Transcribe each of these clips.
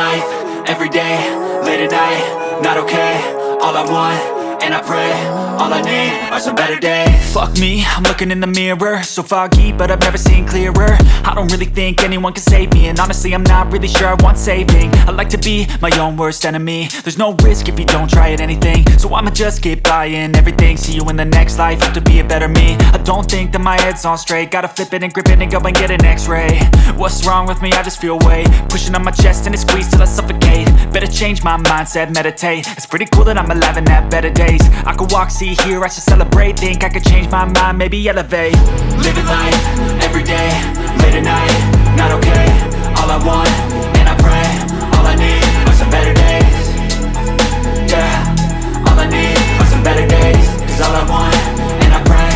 life, everyday, late at night, not okay. All I want, and I pray, all I need are some better days. Fuck me, I'm looking in the mirror, so foggy, but I've never seen clearer. I don't really think anyone can save me, and honestly I'm not really sure I want saving. I like to be my own worst enemy. There's no risk if you don't try at anything, so I'ma just keep buying everything. See you in the next life, have to be a better me. I don't think that my head's on straight, gotta flip it and grip it and go and get an x-ray. What's wrong with me? I just feel weight pushing on my chest and it squeezes till I suffocate. Better change my mindset, meditate. It's pretty cool that I'm alive and have better days. I could walk, see, hear, I should celebrate. Think I could change my mind, maybe elevate. Living life, everyday, late at night, not okay. All I want, and I pray, all I need are some better days. Yeah, all I need are some better days. Cause all I want, and I pray,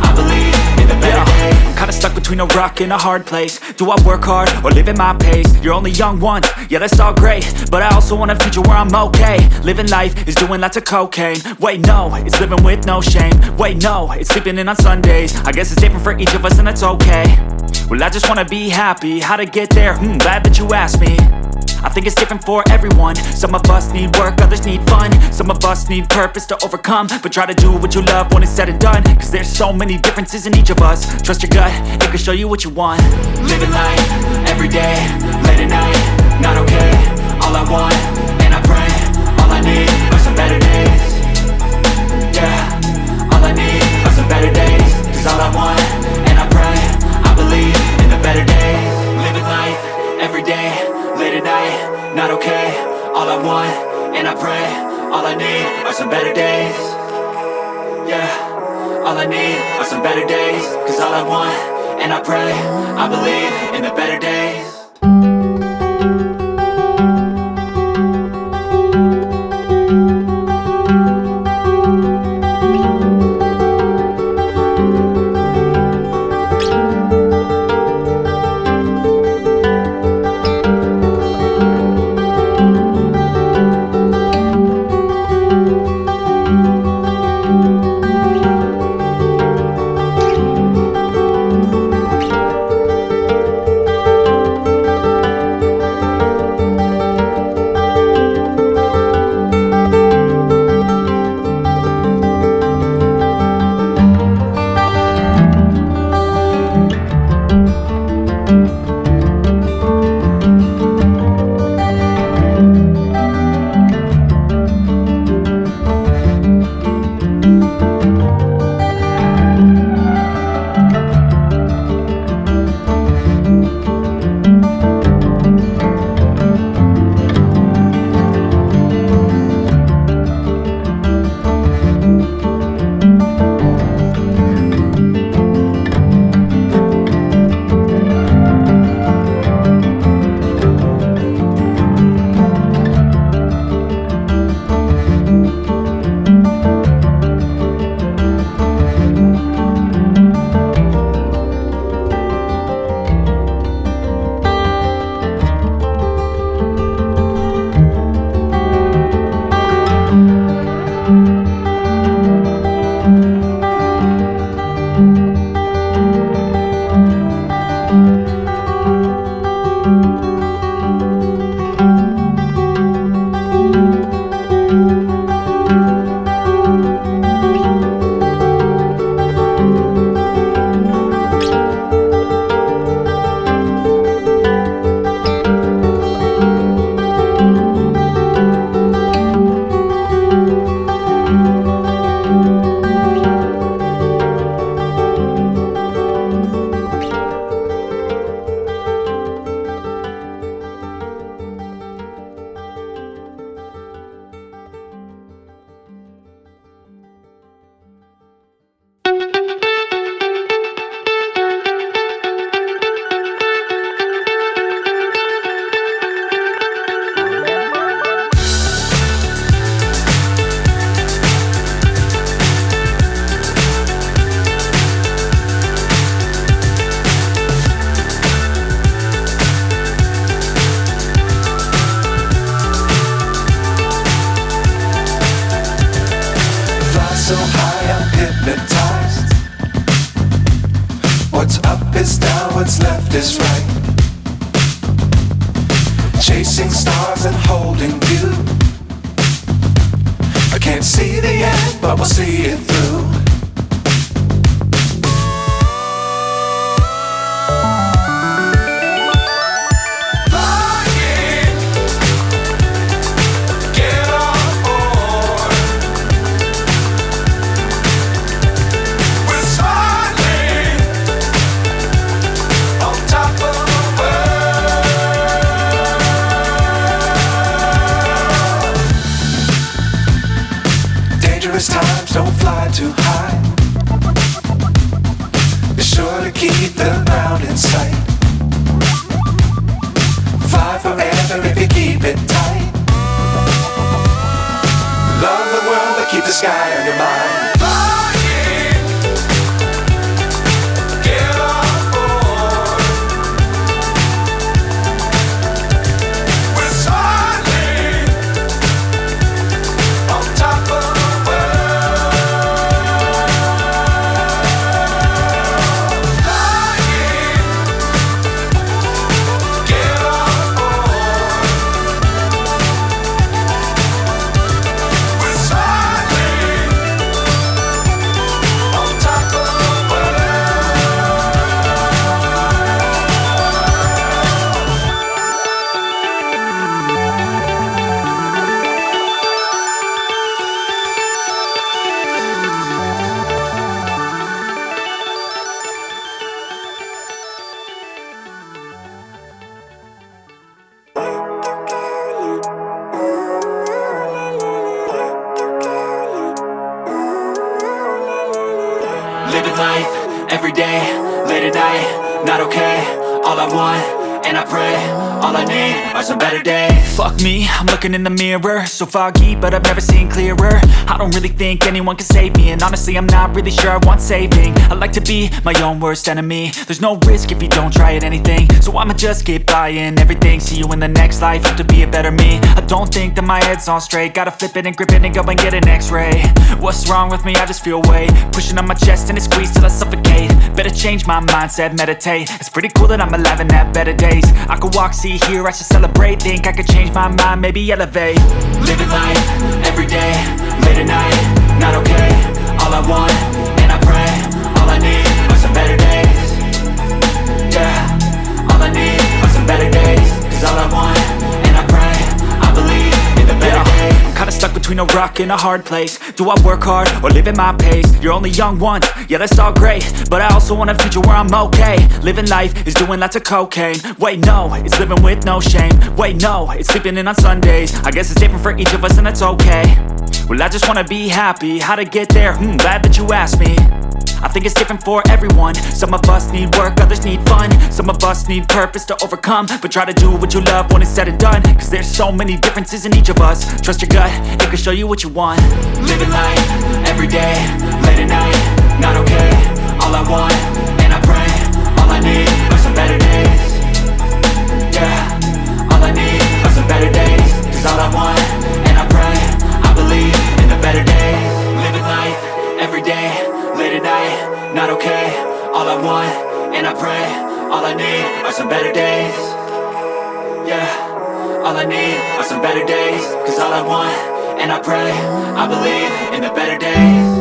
I believe in the better days. I'm kinda stuck between a rock and a hard place. Do I work hard or live at my pace? You're only young once, yeah that's all great, but I also want a future where I'm okay. Living life is doing lots of cocaine. Wait no, it's living with no shame. Wait no, it's sleeping in on Sundays. I guess it's different for each of us and that's okay. Well I just wanna be happy, how to get there? Glad that you asked me. I think it's different for everyone. Some of us need work, others need fun. Some of us need purpose to overcome. But try to do what you love when it's said and done. Cause there's so many differences in each of us. Trust your gut, it can show you what you want. Living life, everyday, late at night, not okay. All I want, and I pray, all I need are some better days. Yeah, all I need are some better days. Cause all I want, and I pray, I believe in the better days. Living life, everyday, late at night, not okay. All I want, and I pray, all I need are some better days. Yeah, all I need are some better days. Cause all I want, and I pray, I believe in the better days. What's up is down, what's left is right. chasing stars and holding you. I can't see the end, but we'll see it through. Times don't fly too high. Be sure to keep the ground in sight. Fly forever if you keep it tight. Love the world but keep the sky on your mind. Living life, every day, late at night, not okay. All I want, and I pray, all I need are some better days. Fuck me, I'm looking in the mirror, so foggy, but I've never seen clearer. I don't really think anyone can save me, and honestly I'm not really sure I want saving. I like to be my own worst enemy. There's no risk if you don't try at anything, so I'ma just keep buying everything. See you in the next life, hope to be a better me. I don't think that my head's on straight, gotta flip it and grip it and go and get an x-ray. What's wrong with me? I just feel weight pushing on my chest and it squeezes till I suffocate. Better change my mindset, meditate. It's pretty cool that I'm alive and have better days. I could walk, see, hear, I should celebrate. Think I could change my mind, maybe elevate. Living life, every day, late at night, not okay. All I want, and I pray, all I need are some better days. Yeah, all I need are some better days. Cause all I want, and I pray, I believe in the better days. I'm kinda stuck between a rock and a hard place. Do I work hard or live at my pace? You're only young once, yeah that's all great, but I also want a future where I'm okay. Living life is doing lots of cocaine. Wait no, it's living with no shame. Wait no, it's sleeping in on Sundays. I guess it's different for each of us and that's okay. Well I just wanna be happy, how to get there? Glad that you asked me. I think it's different for everyone. Some of us need work, others need fun. Some of us need purpose to overcome. But try to do what you love when it's said and done. Cause there's so many differences in each of us. Trust your gut, it can show you what you want. Living life, every day, late at night, not okay. All I want, and I pray, all I need are some better days. Yeah, all I need are some better days. Cause all I want, and I pray, I believe in the better days. Living life, every day, late at night, not okay. All I want, and I pray, all I need are some better days. Yeah, all I need are some better days. Cause all I want, and I pray, I believe in the better days.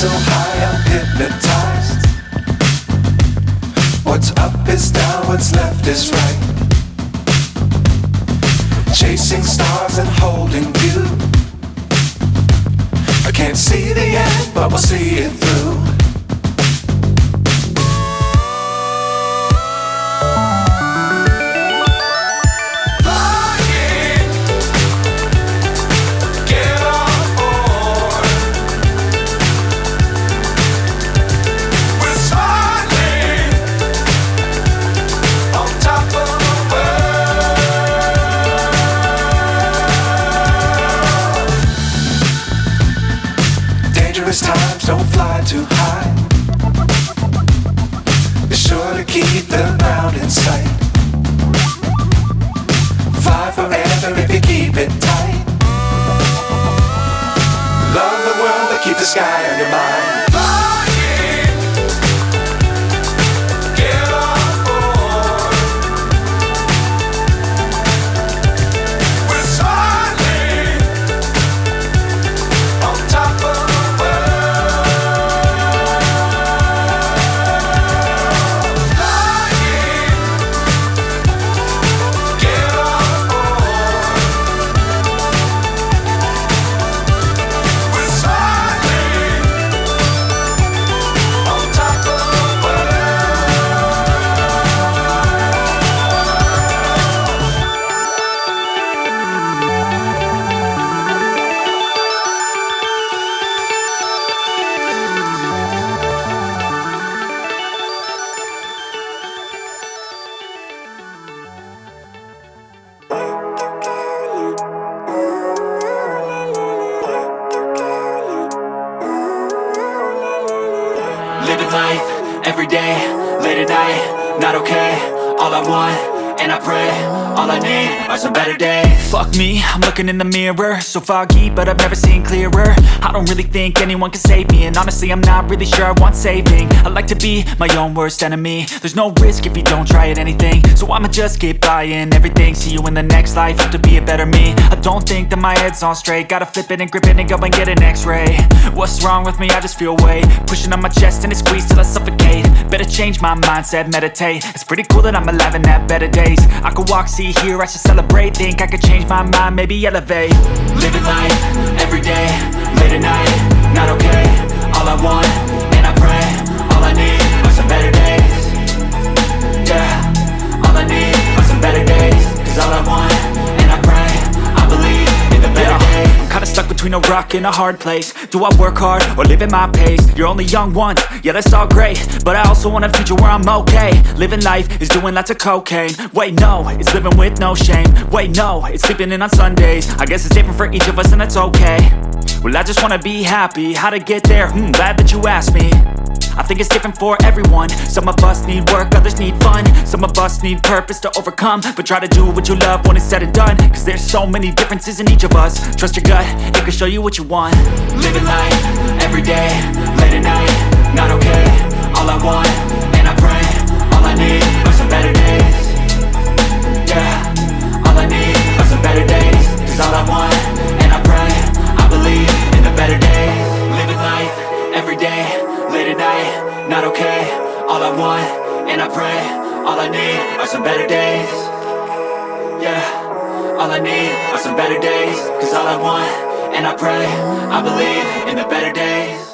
so high I'm hypnotized. What's up is down, what's left is right. Chasing stars and holding you. I can't see the end, but we'll see it through. Times don't fly too high. Be sure to keep the ground in sight. Fly forever if you keep it tight. Love the world but keep the sky on your mind. Living life, every day, late at night, not okay. All I want, and I pray, all I need are some better days. Fuck me, I'm looking in the mirror, so foggy, but I've never seen clearer. I don't really think anyone can save me, and honestly I'm not really sure I want saving. I like to be my own worst enemy. There's no risk if you don't try at anything, so I'ma just keep buying everything. See you in the next life, have to be a better me. I don't think that my head's on straight, gotta flip it and grip it and go and get an x-ray. What's wrong with me? I just feel weight pushing on my chest and it squeezes till I suffocate. Better change my mindset, meditate. It's pretty cool that I'm alive and have better days. I could walk, see, hear, I should celebrate. Think I could change my mind, maybe elevate. Living life, every day, late at night, not okay. All I want, and I pray, all I need are some better days. Yeah, all I need are some better days. Cause all I want, and I pray, I believe in the better days. I'm kinda stuck between a rock and a hard place. Do I work hard or live at my pace? You're only young once, yeah that's all great, but I also want a future where I'm okay. Living life is doing lots of cocaine. Wait no, it's living with no shame. Wait no, it's sleeping in on Sundays. I guess it's different for each of us and that's okay. Well I just wanna be happy, how to get there? Glad that you asked me. I think it's different for everyone. Some of us need work, others need fun. Some of us need purpose to overcome. But try to do what you love when it's said and done. Cause there's so many differences in each of us. Trust your gut, it can show you what you want. Living life, every day, late at night, not okay. All I want, and I pray, all I need are some better days. Yeah, all I need are some better days. Cause all I want, and I pray, I believe in the better days. Living life, every day, late at night, not okay. All I want, and I pray, all I need are some better days. Yeah, all I need are some better days. Cause all I want, and I pray, I believe in the better days.